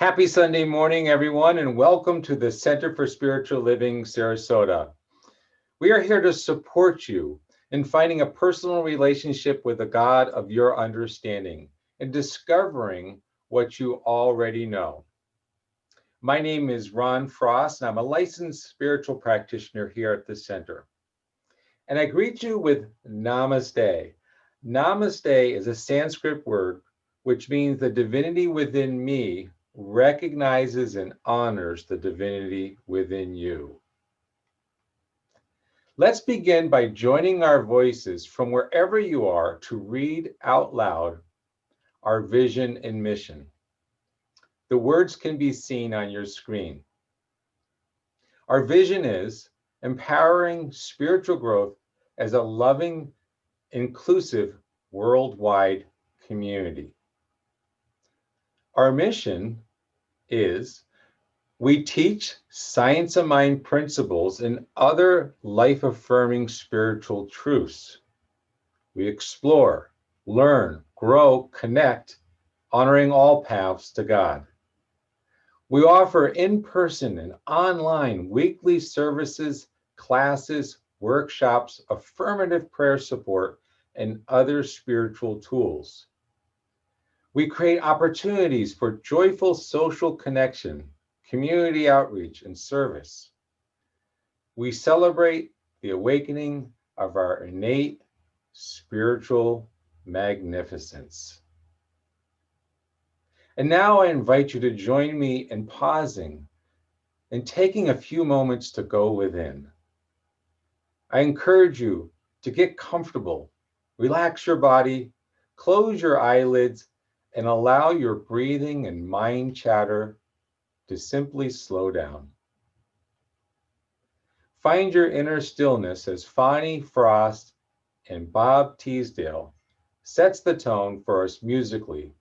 Happy Sunday morning, everyone, and welcome to the Center for Spiritual Living, Sarasota. We are here to support you in finding a personal relationship with the God of your understanding and discovering what you already know. My name is Ron Frost, and I'm a licensed spiritual practitioner here at the center. And I greet you with Namaste. Namaste is a Sanskrit word which means the divinity within me recognizes and honors the divinity within you. Let's begin by joining our voices from wherever you are to read out loud our vision and mission. The words can be seen on your screen. Our vision is empowering spiritual growth as a loving, inclusive, worldwide community. Our mission is we teach science of mind principles and other life-affirming spiritual truths. We explore, learn, grow, connect, honoring all paths to God. We offer in-person and online weekly services, classes, workshops, affirmative prayer support, and other spiritual tools. We create opportunities for joyful social connection, community outreach, and service. We celebrate the awakening of our innate spiritual magnificence. And now I invite you to join me in pausing and taking a few moments to go within. I encourage you to get comfortable, relax your body, close your eyelids, and allow your breathing and mind chatter to simply slow down. Find your inner stillness as Fawny, Frost, and Bob Teesdale sets the tone for us musically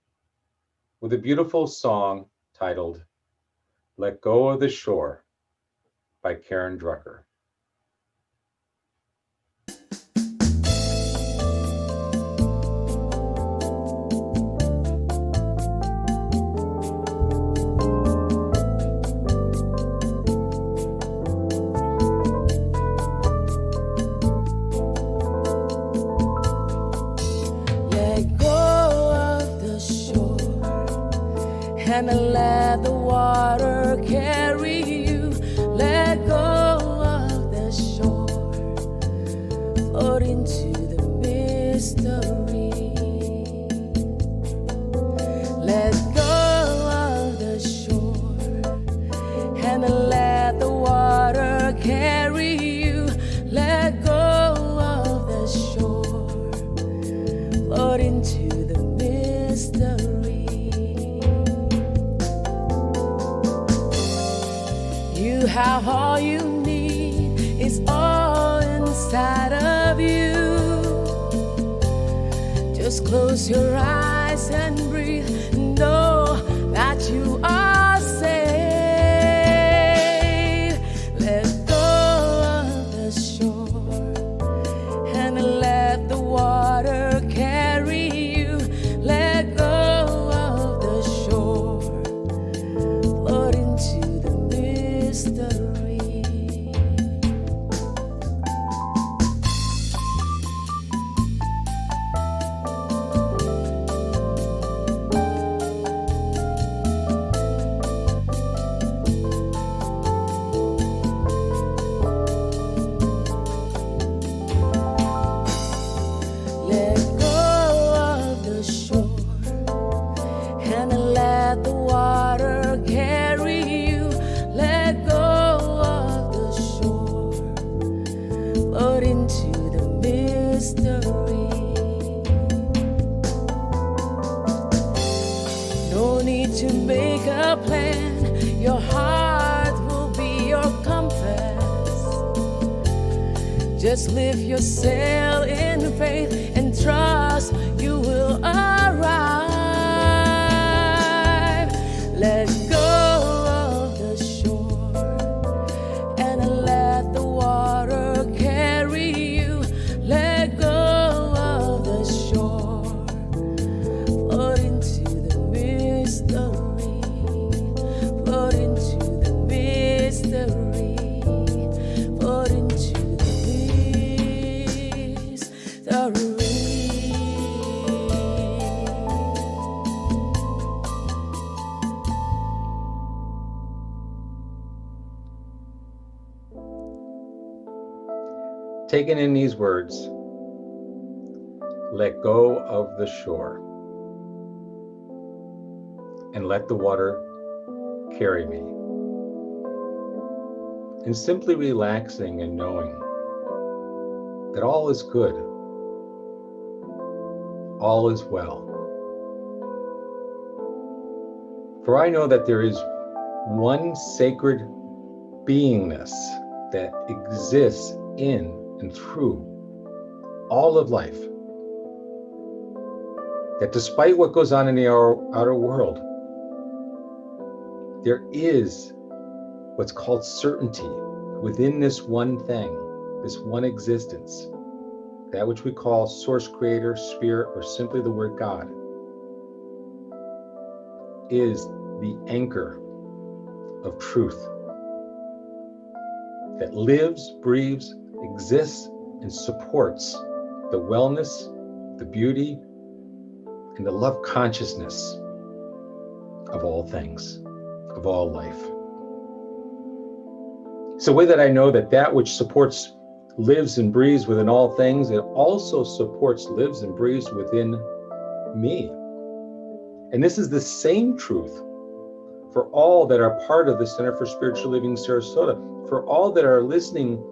with a beautiful song titled Let Go of the Shore by Karen Drucker. And let the water carry you. Let go of the shore. Float into the mystery. Let go of the shore. And let the water carry you. Let go of the shore. Float into the mystery. You have all you need, it's all inside of you. Just close your eyes and breathe, know that you are safe. Let go of the shore and let the water carry you. Let go of the shore, float into the mystery. Let go of the shore and let the water carry you. Let go of the shore, float into the mystery. No need to make a plan, your heart will be your compass. Just lift your sail in faith and trust you will arrive. Let go of the shore and let the water carry you. Let go of the shore, float into the mystery. taken in these words, let go of the shore and let the water carry me. And simply relaxing and knowing that all is good, all is well. For I know that there is one sacred beingness that exists in and through all of life, that despite what goes on in the outer world, there is what's called certainty within this one thing, this one existence, that which we call source, creator, spirit, or simply the word God, is the anchor of truth that lives, breathes, exists, and supports the wellness, the beauty, and the love consciousness of all things, of all life. It's a way that I know that that which supports, lives, and breathes within all things, it also supports, lives, and breathes within me. And this is the same truth for all that are part of the Center for Spiritual Living Sarasota, for all that are listening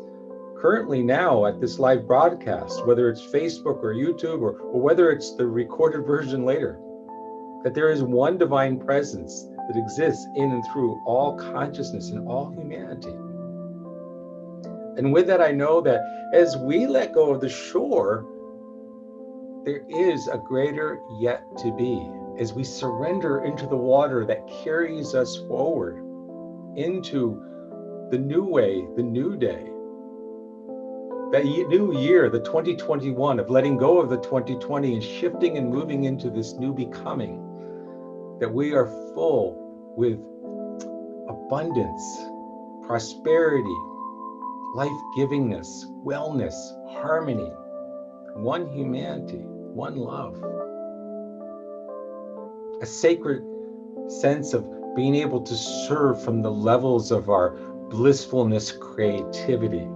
currently now at this live broadcast, whether it's Facebook or YouTube or whether it's the recorded version later, that there is one divine presence that exists in and through all consciousness and all humanity. And with that, I know that as we let go of the shore, there is a greater yet to be. As we surrender into the water that carries us forward into the new way, the new day, that new year, the 2021, of letting go of the 2020 and shifting and moving into this new becoming, that we are full with abundance, prosperity, life-givingness, wellness, harmony, one humanity, one love. A sacred sense of being able to serve from the levels of our blissfulness, creativity.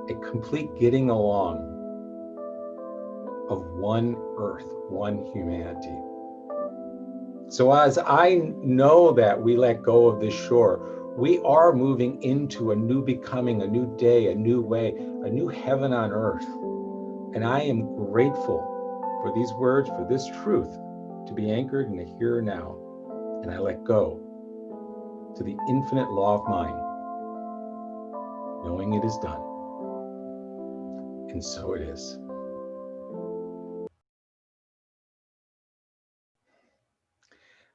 A complete getting along of one earth, one humanity. So as I know that we let go of this shore, we are moving into a new becoming, a new day, a new way, a new heaven on earth. And I am grateful for these words, for this truth, to be anchored in the here and now. And I let go to the infinite law of mind, knowing it is done. And so it is.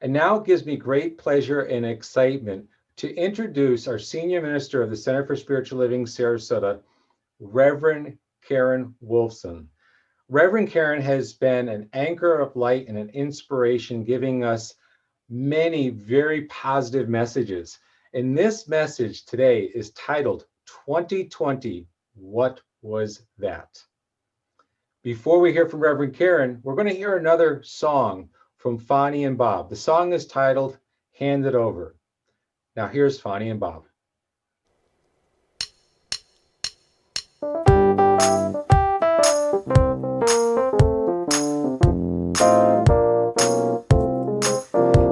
And now it gives me great pleasure and excitement to introduce our Senior Minister of the Center for Spiritual Living Sarasota, Rev Karen Wolfson. Reverend Karen has been an anchor of light and an inspiration, giving us many very positive messages. And this message today is titled 2020, What Was That? Before we hear from Reverend Karen, we're going to hear another song from Fawny and Bob. The song is titled Hand It Over. Now here's Fawny and Bob.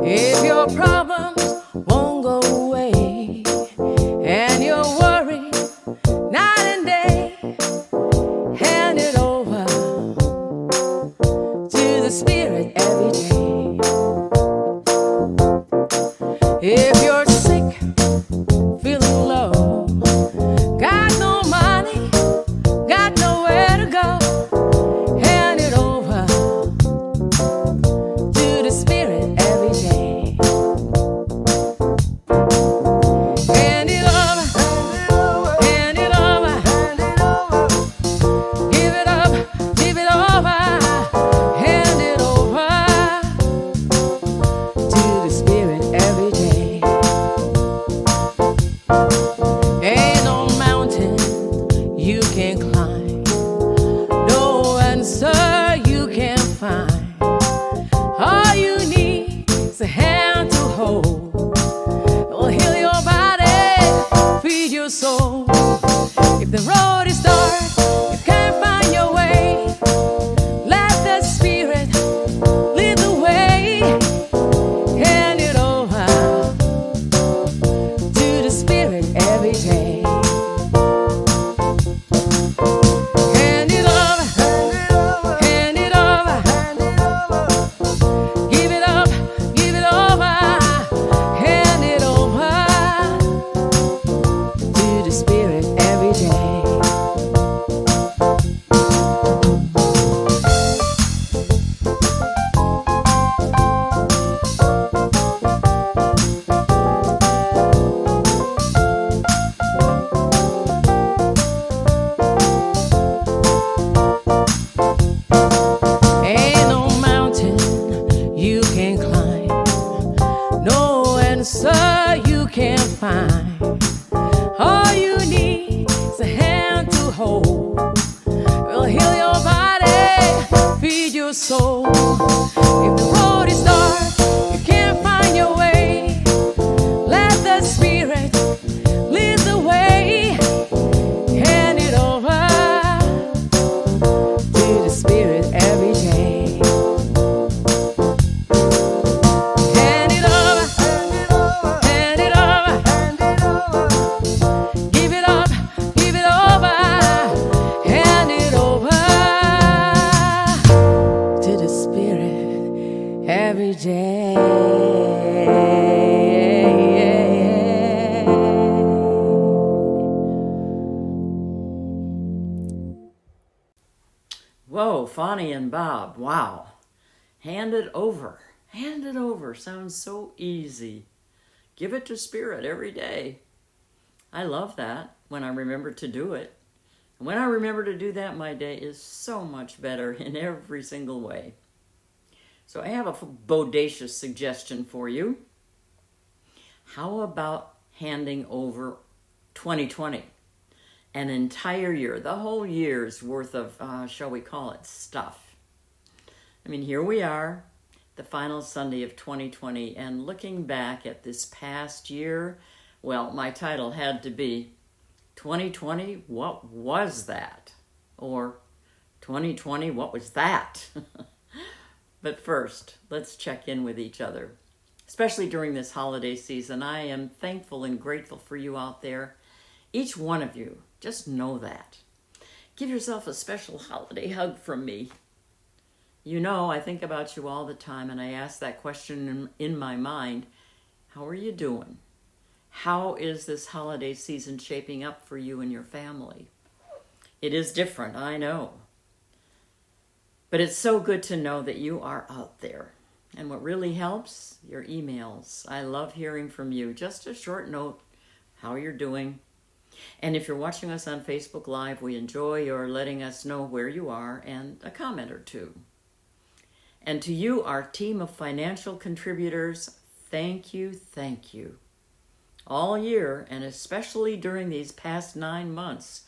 If your problems won't go away and you're worried night and day, hand it over to the Spirit every day. If you're sick, feeling low, got no money, got nowhere to go, hand it over to the Spirit every day. Hand it over, hand it over, hand it over, give it up, give it over, hand it over your soul. If the road is dark, you can't find your way, let the Spirit lead the way. Hand it over to the Spirit every day. Hand it over, hand it over, hand it over. Give it up, give it over, hand it over to the Spirit every day. Whoa, Fawny and Bob, wow. Hand it over. Hand it over sounds so easy. Give it to Spirit every day. I love that when I remember to do it. And when I remember to do that, my day is so much better in every single way. So I have a bodacious suggestion for you. How about handing over 2020? An entire year, the whole year's worth of, shall we call it, stuff. I mean, here we are, the final Sunday of 2020, and looking back at this past year, well, my title had to be 2020, what was that? Or 2020, what was that? But first, let's check in with each other. Especially during this holiday season, I am thankful and grateful for you out there. Each one of you, just know that. Give yourself a special holiday hug from me. You know, I think about you all the time, and I ask that question in my mind, how are you doing? How is this holiday season shaping up for you and your family? It is different, I know. But it's so good to know that you are out there. And what really helps, your emails. I love hearing from you. Just a short note, how you're doing. And if you're watching us on Facebook Live, we enjoy your letting us know where you are and a comment or two. And to you, our team of financial contributors, thank you, thank you. All year, and especially during these past 9 months,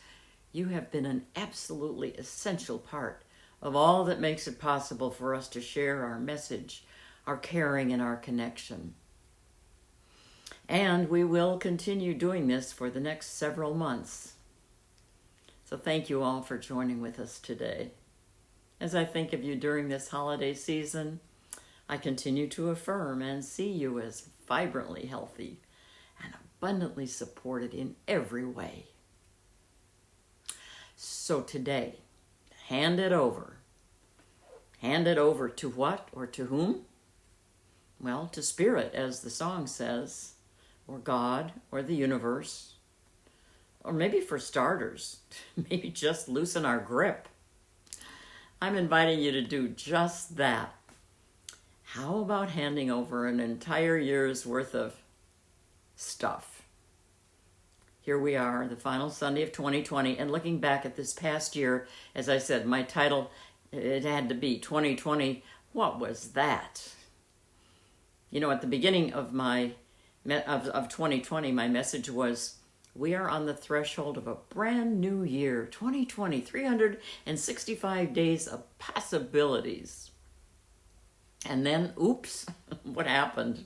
you have been an absolutely essential part of all that makes it possible for us to share our message, our caring, and our connection. And we will continue doing this for the next several months. So thank you all for joining with us today. As I think of you during this holiday season, I continue to affirm and see you as vibrantly healthy and abundantly supported in every way. So today, hand it over. Hand it over to what or to whom? Well, to Spirit, as the song says, or God, or the universe, or maybe for starters, maybe just loosen our grip. I'm inviting you to do just that. How about handing over an entire year's worth of stuff? Here we are, the final Sunday of 2020, and looking back at this past year, as I said, my title, it had to be 2020, what was that? You know, at the beginning of 2020, my message was, we are on the threshold of a brand new year, 2020, 365 days of possibilities. And then, oops, what happened?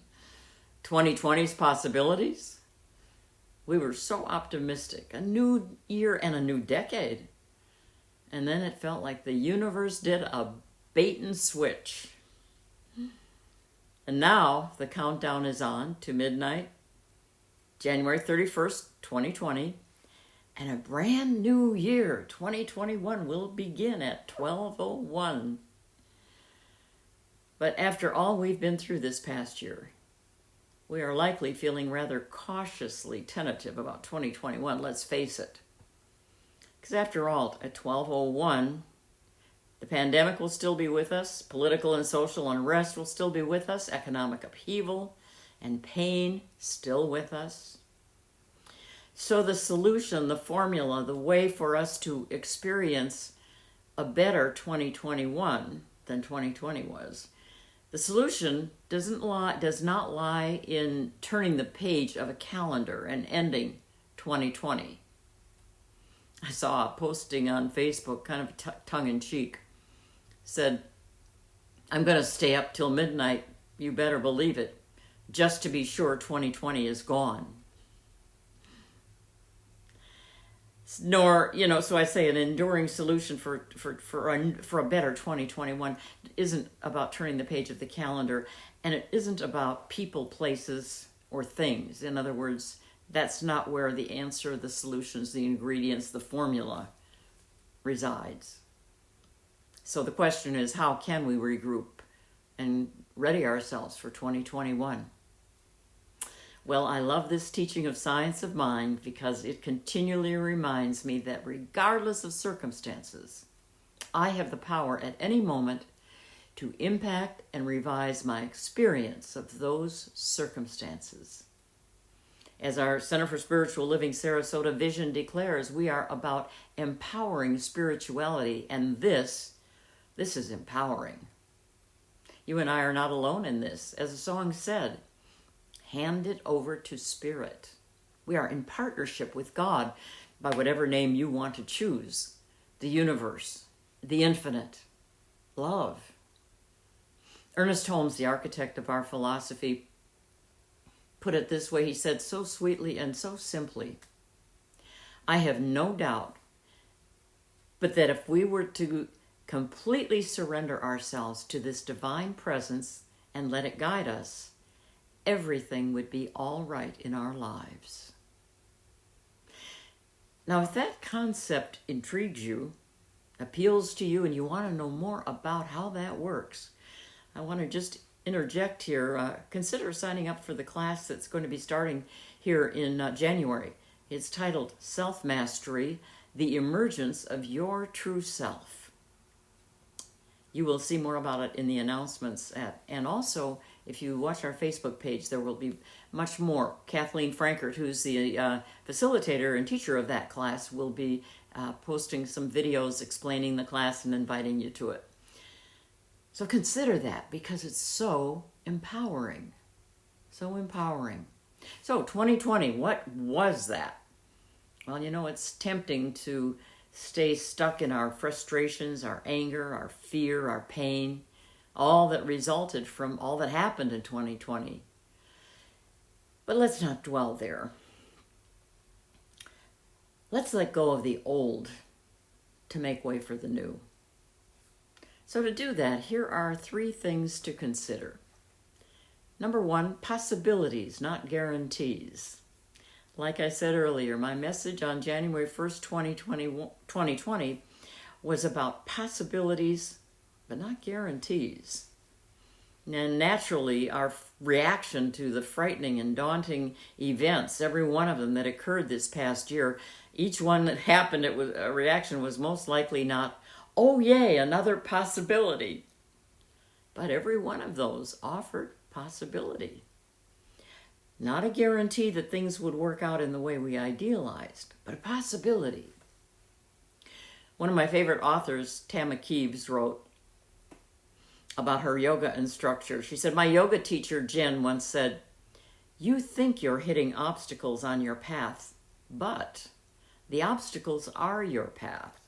2020's possibilities? We were so optimistic, a new year and a new decade. And then it felt like the universe did a bait and switch. And now the countdown is on to midnight, January 31st, 2020, and a brand new year, 2021, will begin at 12:01. But after all we've been through this past year, we are likely feeling rather cautiously tentative about 2021, let's face it. Because after all, at 12:01, the pandemic will still be with us, political and social unrest will still be with us, economic upheaval and pain still with us. So the solution, the formula, the way for us to experience a better 2021 than 2020 was, the solution does not lie in turning the page of a calendar and ending 2020. I saw a posting on Facebook, kind of tongue-in-cheek, said, I'm going to stay up till midnight, you better believe it, just to be sure 2020 is gone. Nor, so I say an enduring solution for a better 2021 isn't about turning the page of the calendar, and it isn't about people, places, or things. In other words, that's not where the answer, the solutions, the ingredients, the formula resides. So the question is, how can we regroup and ready ourselves for 2021? Well, I love this teaching of Science of Mind because it continually reminds me that regardless of circumstances, I have the power at any moment to impact and revise my experience of those circumstances. As our Center for Spiritual Living Sarasota vision declares, we are about empowering spirituality, and this is empowering. You and I are not alone in this. As the song said, hand it over to Spirit. We are in partnership with God by whatever name you want to choose. The universe, the infinite, love. Ernest Holmes, the architect of our philosophy, put it this way. He said so sweetly and so simply, I have no doubt but that if we were to completely surrender ourselves to this divine presence and let it guide us, everything would be all right in our lives. Now, if that concept intrigues you, appeals to you, and you want to know more about how that works, I want to just interject here. Consider signing up for the class that's going to be starting here in January. It's titled Self-Mastery, The Emergence of Your True Self. You will see more about it in the announcements. And also, if you watch our Facebook page, there will be much more. Kathleen Frankert, who's the facilitator and teacher of that class, will be posting some videos explaining the class and inviting you to it. So consider that, because it's so empowering. So empowering. So 2020, what was that? Well, it's tempting to stay stuck in our frustrations, our anger, our fear, our pain, all that resulted from all that happened in 2020. But let's not dwell there. Let's let go of the old to make way for the new. So to do that, here are 3 things to consider. Number 1, possibilities, not guarantees. Like I said earlier, my message on January 1st, 2020 was about possibilities, but not guarantees. And naturally, our reaction to the frightening and daunting events, every one of them that occurred this past year, each one that happened, a reaction was most likely not, oh yay, another possibility. But every one of those offered possibility. Not a guarantee that things would work out in the way we idealized, but a possibility. One of my favorite authors, Tama Keeves, wrote about her yoga instructor. She said, my yoga teacher, Jen, once said, you think you're hitting obstacles on your path, but the obstacles are your path.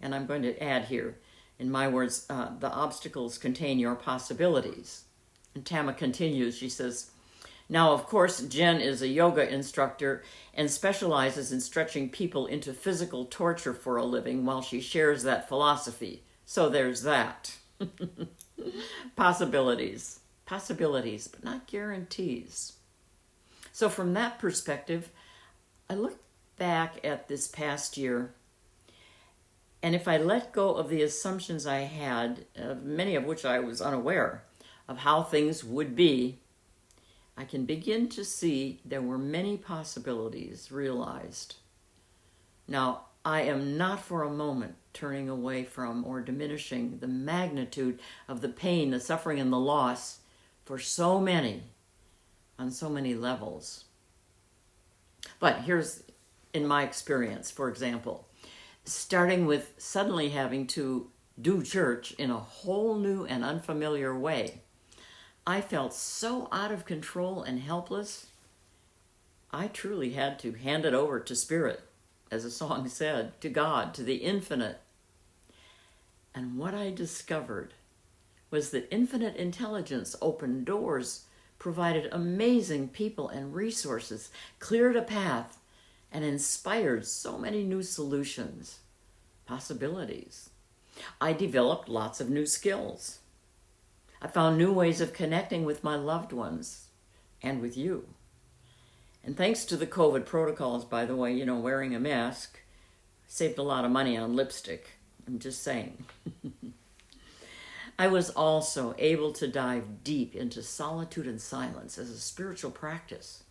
And I'm going to add here, in my words, the obstacles contain your possibilities. And Tama continues, she says, now, of course, Jen is a yoga instructor and specializes in stretching people into physical torture for a living while she shares that philosophy. So there's that. Possibilities, but not guarantees. So from that perspective, I look back at this past year, and if I let go of the assumptions I had, many of which I was unaware of how things would be, I can begin to see there were many possibilities realized. Now, I am not for a moment turning away from or diminishing the magnitude of the pain, the suffering, and the loss for so many, on so many levels. But here's, in my experience, for example, starting with suddenly having to do church in a whole new and unfamiliar way. I felt so out of control and helpless, I truly had to hand it over to Spirit, as the song said, to God, to the infinite. And what I discovered was that infinite intelligence opened doors, provided amazing people and resources, cleared a path, and inspired so many new solutions, possibilities. I developed lots of new skills. I found new ways of connecting with my loved ones and with you. And thanks to the COVID protocols, by the way, wearing a mask saved a lot of money on lipstick. I'm just saying. I was also able to dive deep into solitude and silence as a spiritual practice,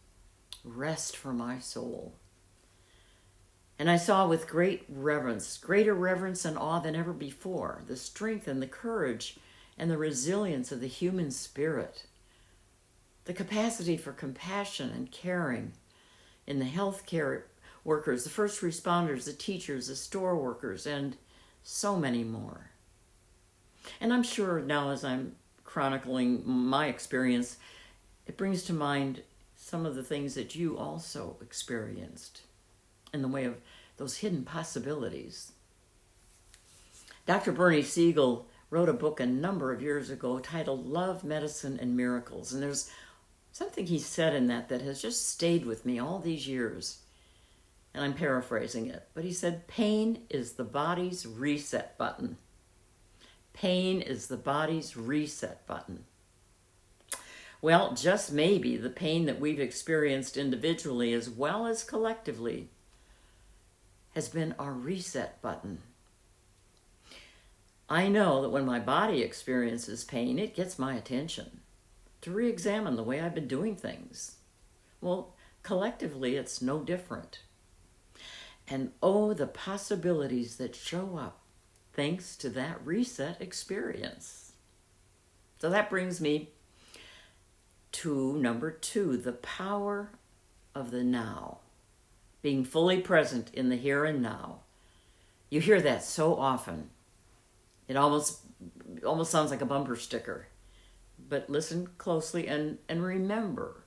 rest for my soul. And I saw with great reverence, greater reverence and awe than ever before, the strength and the courage and the resilience of the human spirit, the capacity for compassion and caring in the healthcare workers, the first responders, the teachers, the store workers, and so many more. And I'm sure now, as I'm chronicling my experience, it brings to mind some of the things that you also experienced in the way of those hidden possibilities. Dr. Bernie Siegel wrote a book a number of years ago titled Love, Medicine, and Miracles. And there's something he said in that has just stayed with me all these years. And I'm paraphrasing it. But he said, pain is the body's reset button. Pain is the body's reset button. Well, just maybe the pain that we've experienced individually as well as collectively has been our reset button. I know that when my body experiences pain, it gets my attention to re-examine the way I've been doing things. Well, collectively, it's no different. And oh, the possibilities that show up thanks to that reset experience. So that brings me to number 2, the power of the now. Being fully present in the here and now. You hear that so often. It almost sounds like a bumper sticker. But listen closely and remember,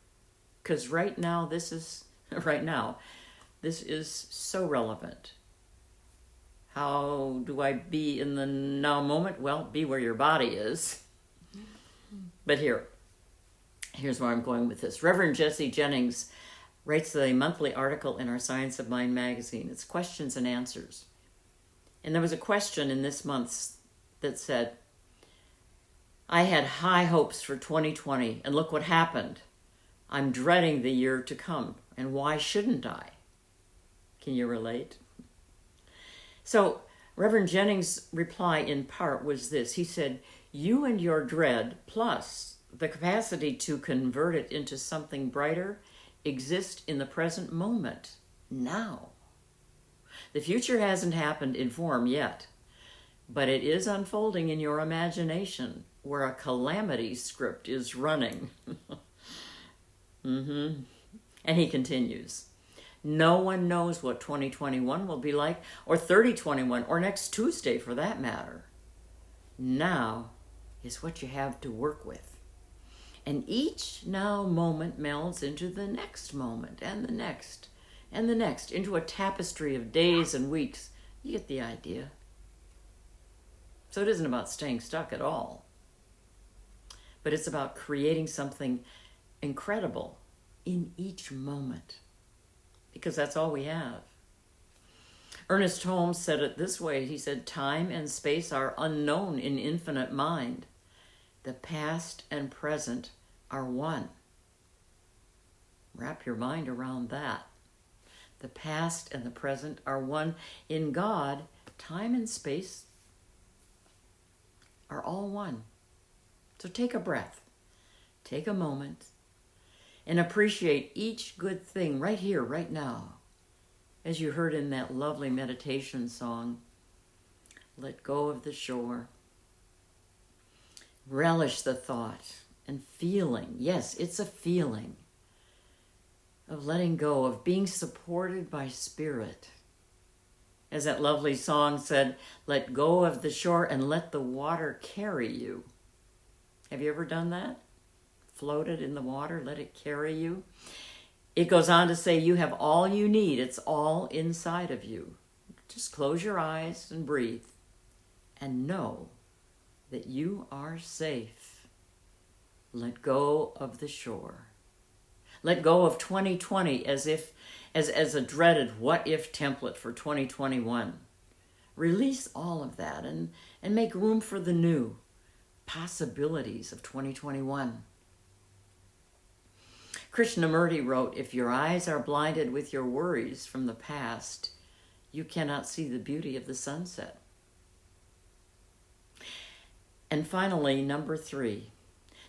because right now this is so relevant. How do I be in the now moment? Well, be where your body is. But here's where I'm going with this. Reverend Jesse Jennings writes a monthly article in our Science of Mind magazine. It's questions and answers. And there was a question in this month's that said, I had high hopes for 2020, and look what happened. I'm dreading the year to come, and why shouldn't I? Can you relate? So Reverend Jennings' reply in part was this. He said, you and your dread, plus the capacity to convert it into something brighter, exist in the present moment, now. The future hasn't happened in form yet, but it is unfolding in your imagination where a calamity script is running. And he continues, no one knows what 2021 will be like, or 3021, or next Tuesday for that matter. Now is what you have to work with. And each now moment melds into the next moment, and the next, and the next, into a tapestry of days and weeks. You get the idea. So it isn't about staying stuck at all. But it's about creating something incredible in each moment. Because that's all we have. Ernest Holmes said it this way. He said, time and space are unknown in infinite mind. The past and present are one. Wrap your mind around that. The past and the present are one. In God, time and space are all one. So take a breath, take a moment, and appreciate each good thing right here, right now. As you heard in that lovely meditation song, let go of the shore. Relish the thought and feeling. Yes, it's a feeling of letting go, of being supported by spirit. As that lovely song said, let go of the shore and let the water carry you. Have you ever done that? Floated in the water, let it carry you? It goes on to say you have all you need. It's all inside of you. Just close your eyes and breathe and know that you are safe. Let go of the shore. Let go of 2020 as a dreaded what-if template for 2021. Release all of that and make room for the new possibilities of 2021. Krishnamurti wrote, if your eyes are blinded with your worries from the past, you cannot see the beauty of the sunset. And finally, number 3.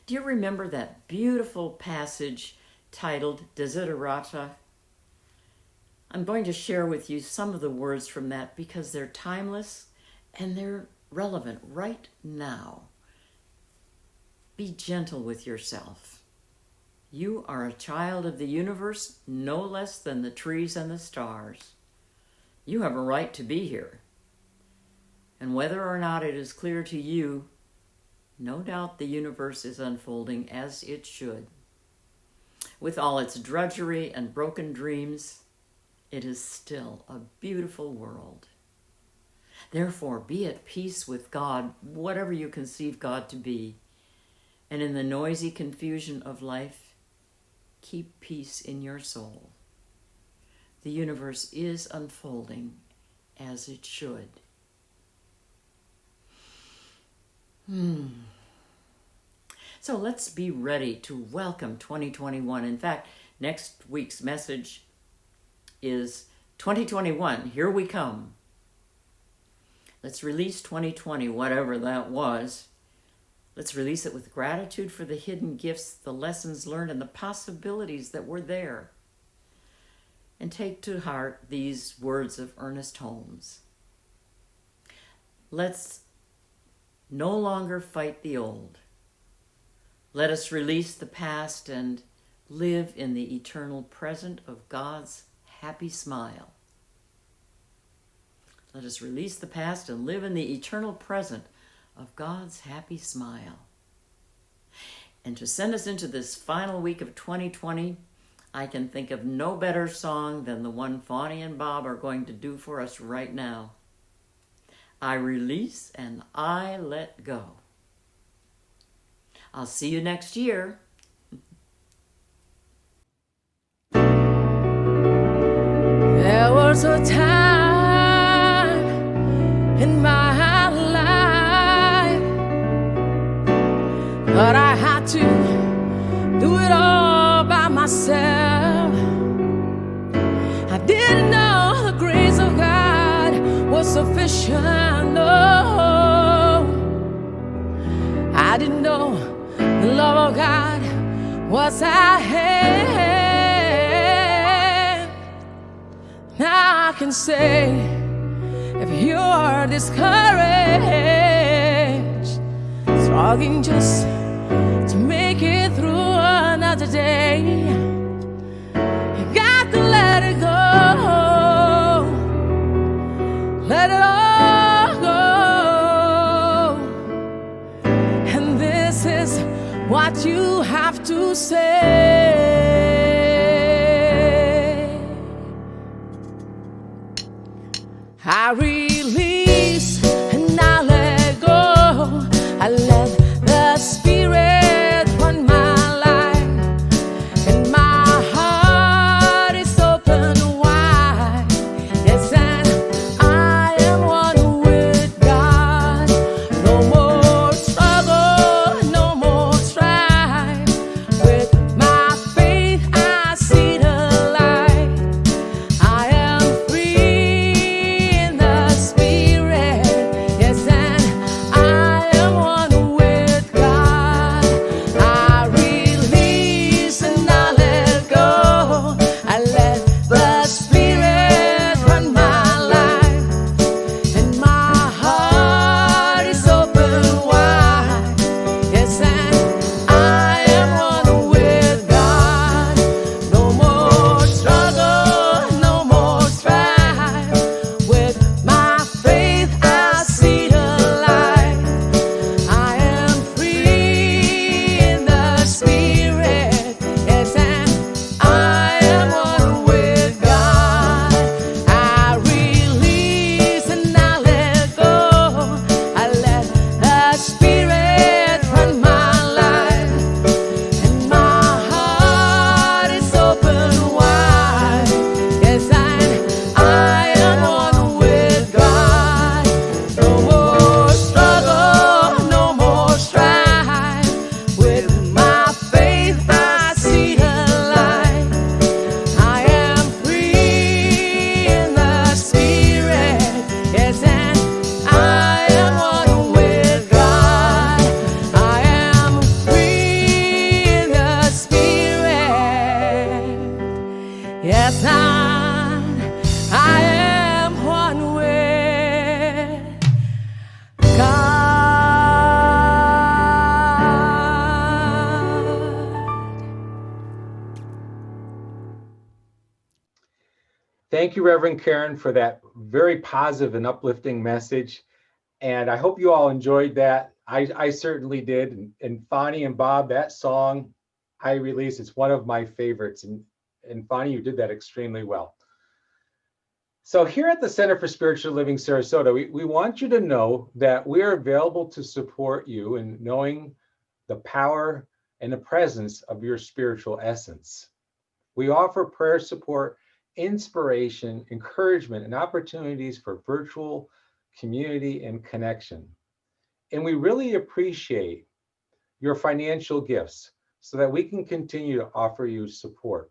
Do you remember that beautiful passage titled Desiderata? I'm going to share with you some of the words from that because they're timeless and they're relevant right now. Be gentle with yourself. You are a child of the universe, no less than the trees and the stars. You have a right to be here. And whether or not it is clear to you, no doubt the universe is unfolding as it should. With all its drudgery and broken dreams, it is still a beautiful world. Therefore, be at peace with God, whatever you conceive God to be. And in the noisy confusion of life, keep peace in your soul. The universe is unfolding as it should. So let's be ready to welcome 2021. In fact, next week's message is 2021, here we come. Let's release 2020, whatever that was. Let's release it with gratitude for the hidden gifts, the lessons learned, and the possibilities that were there. And take to heart these words of Ernest Holmes. Let's no longer fight the old. Let us release the past and live in the eternal present of God's happy smile. Let us release the past and live in the eternal present of God's happy smile. And to send us into this final week of 2020, I can think of no better song than the one Fawny and Bob are going to do for us right now. I release and I let go. I'll see you next year. There was a time in my life, but I had to do it all by myself. I didn't know the grace of God was sufficient. No, I didn't know the love of God was at hand. Now I can say, if you're discouraged, struggling just to make it through another day, you got to let it go. Let it all go. And this is what you have to say. I release and I let go. I let the Spirit run my life, and my heart is open wide. Yes, and I am one with God. No more struggle, no more strife. With my faith I see the light. I am free in the Thank you, Reverend Karen, for that very positive and uplifting message. And I hope you all enjoyed that. I certainly did. And Fawny and Bob, that song I released, it's one of my favorites. And Fawny, you did that extremely well. So here at the Center for Spiritual Living Sarasota, we want you to know that we are available to support you in knowing the power and the presence of your spiritual essence. We offer prayer support, inspiration, encouragement, and opportunities for virtual community and connection. And we really appreciate your financial gifts so that we can continue to offer you support.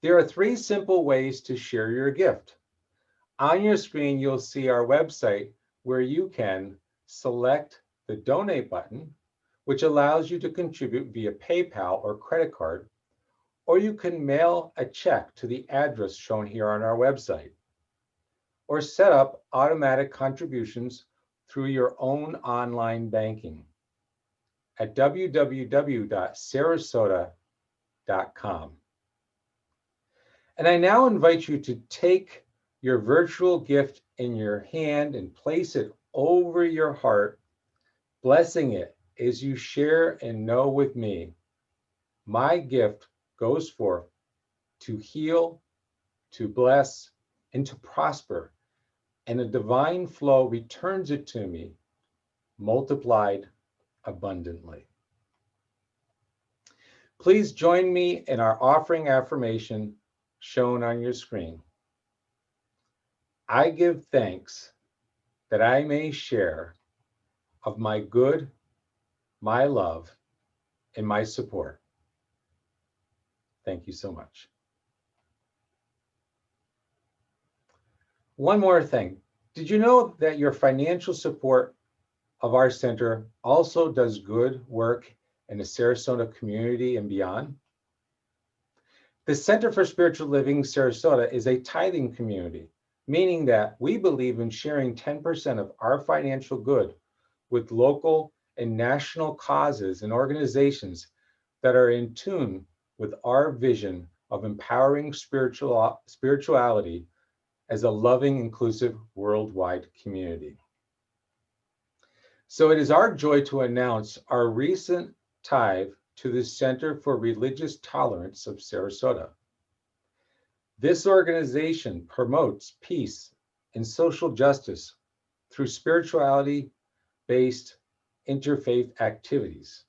There are 3 simple ways to share your gift. On your screen, you'll see our website where you can select the donate button, which allows you to contribute via PayPal or credit card, or you can mail a check to the address shown here on our website, or set up automatic contributions through your own online banking at www.sarasota.com. And I now invite you to take your virtual gift in your hand and place it over your heart, blessing it as you share and know with me, my gift goes forth to heal, to bless, and to prosper, and a divine flow returns it to me, multiplied abundantly. Please join me in our offering affirmation shown on your screen. I give thanks that I may share of my good, my love, and my support. Thank you so much. One more thing. Did you know that your financial support of our center also does good work in the Sarasota community and beyond? The Center for Spiritual Living Sarasota is a tithing community, meaning that we believe in sharing 10% of our financial good with local and national causes and organizations that are in tune with our vision of empowering spirituality as a loving, inclusive, worldwide community. So it is our joy to announce our recent tithe to the Center for Religious Tolerance of Sarasota. This organization promotes peace and social justice through spirituality-based interfaith activities.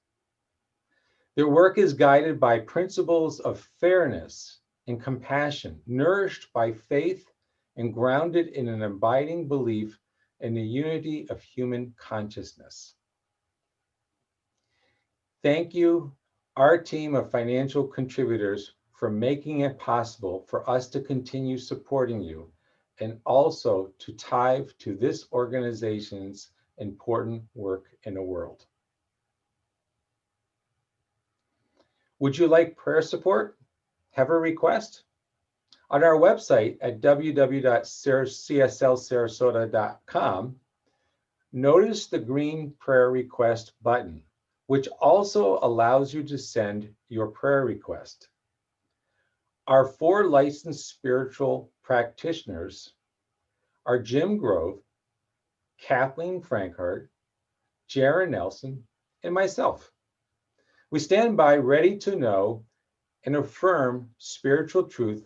Their work is guided by principles of fairness and compassion, nourished by faith and grounded in an abiding belief in the unity of human consciousness. Thank you, our team of financial contributors, for making it possible for us to continue supporting you and also to tithe to this organization's important work in the world. Would you like prayer support? Have a request? On our website at www.cslsarasota.com, notice the green prayer request button, which also allows you to send your prayer request. Our 4 licensed spiritual practitioners are Jim Grove, Kathleen Frankhart, Jaron Nelson, and myself. We stand by ready to know and affirm spiritual truth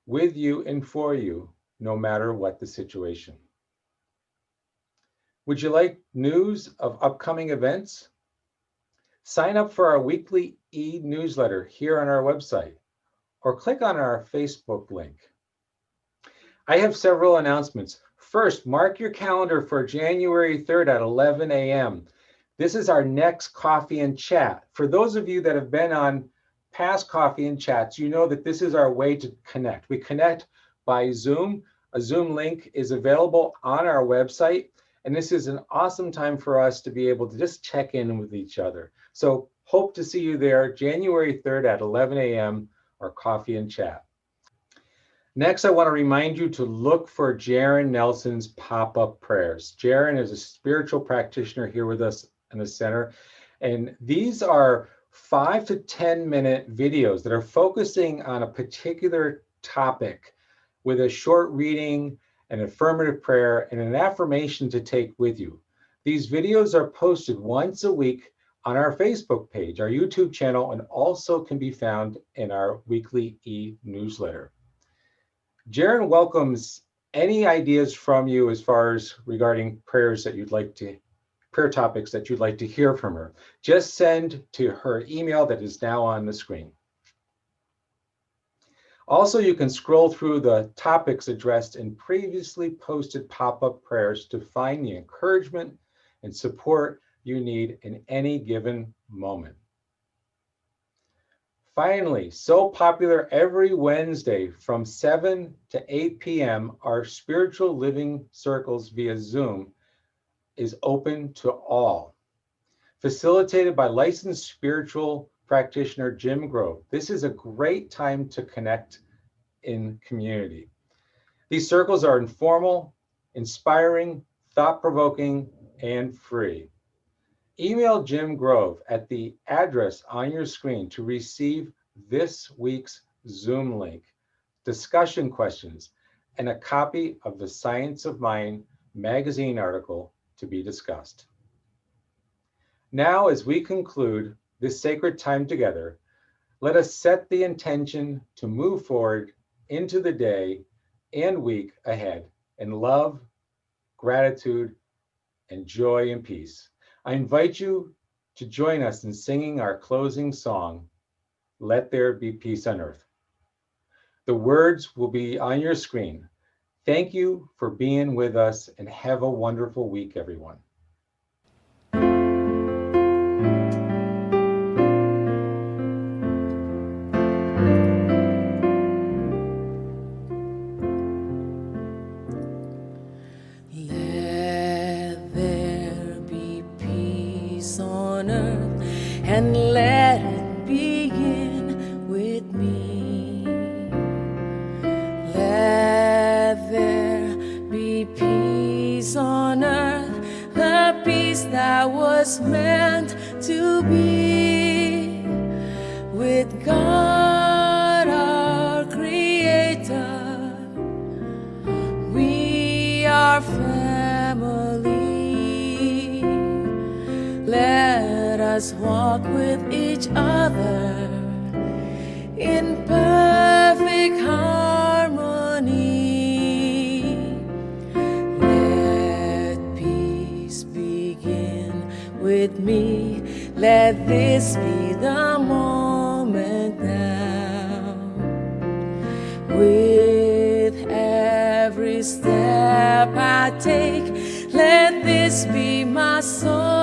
with you and for you, no matter what the situation. Would you like news of upcoming events? Sign up for our weekly e-newsletter here on our website, or click on our Facebook link. I have several announcements. First, mark your calendar for January 3rd at 11 a.m. This is our next coffee and chat. For those of you that have been on past coffee and chats, you know that this is our way to connect. We connect by Zoom. A Zoom link is available on our website, and this is an awesome time for us to be able to just check in with each other. So hope to see you there January 3rd at 11 a.m. our coffee and chat. Next, I want to remind you to look for Jaron Nelson's pop-up prayers. Jaron is a spiritual practitioner here with us in the center, and these are 5 to 10 minute videos that are focusing on a particular topic with a short reading, an affirmative prayer, and an affirmation to take with you. These videos are posted once a week on our Facebook page, our YouTube channel, and also can be found in our weekly e-newsletter. Jaren welcomes any ideas from you as far as regarding prayer topics that you'd like to hear from her. Just send to her email that is now on the screen. Also, you can scroll through the topics addressed in previously posted pop-up prayers to find the encouragement and support you need in any given moment. Finally, so popular every Wednesday from 7 to 8 p.m., our spiritual living circles via Zoom is open to all. Facilitated by licensed spiritual practitioner Jim Grove. This is a great time to connect in community. These circles are informal, inspiring, thought-provoking, and free. Email Jim Grove at the address on your screen to receive this week's Zoom link, discussion questions, and a copy of the Science of Mind magazine article to be discussed. Now, as we conclude this sacred time together, let us set the intention to move forward into the day and week ahead in love, gratitude, and joy and peace. I invite you to join us in singing our closing song, Let There Be Peace on Earth. The words will be on your screen. Thank you for being with us and have a wonderful week, everyone. Let there be peace on earth, and let it begin with me. Let there be peace on earth, the peace that was meant to be with God our Creator. We are family. Let us walk with each other in perfect harmony. Let peace begin with me. Let this be the moment now. With every step I take, let this be my song.